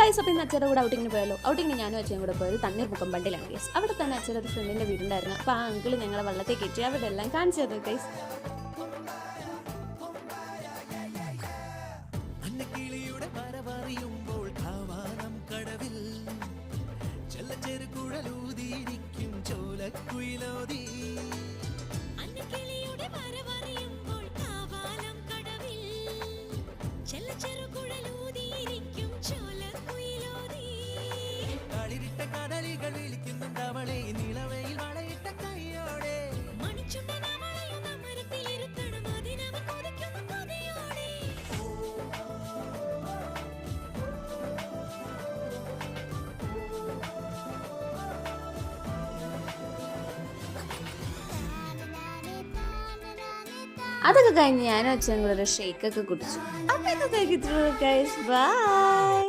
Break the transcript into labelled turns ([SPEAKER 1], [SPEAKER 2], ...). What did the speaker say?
[SPEAKER 1] Guys, അപ്പോൾ ഇന്ന് അച്ഛൻ്റെ കൂടെ ഔട്ടിങ്ങിന് പോയാലോ. ഔട്ടിങ്ങിന് ഞാനും അച്ഛനും കൂടെ പോയത് തണ്ണീർമുക്കം ബണ്ടിലാണ് ഗൈസ്. അവിടെ തന്നെ അച്ഛൻ്റെ ഒരു ഫ്രണ്ടിൻ്റെ വീടുണ്ടായിരുന്നു. അപ്പോൾ ആ അങ്കിൾ ഞങ്ങളെ വെള്ളത്തിൽ കയറ്റി അവിടെ എല്ലാം കാണിച്ചു തന്നു ഗൈസ്. അതൊക്കെ കഴിഞ്ഞ് ഞാനും അച്ഛനും കൂടെ ഒരു ഷേക്കൊക്കെ കുടിച്ചു. അപ്പോൾ ഇന്നത്തേക്ക് ഇത്രയുള്ളൂ ഗൈസ്. ബൈ.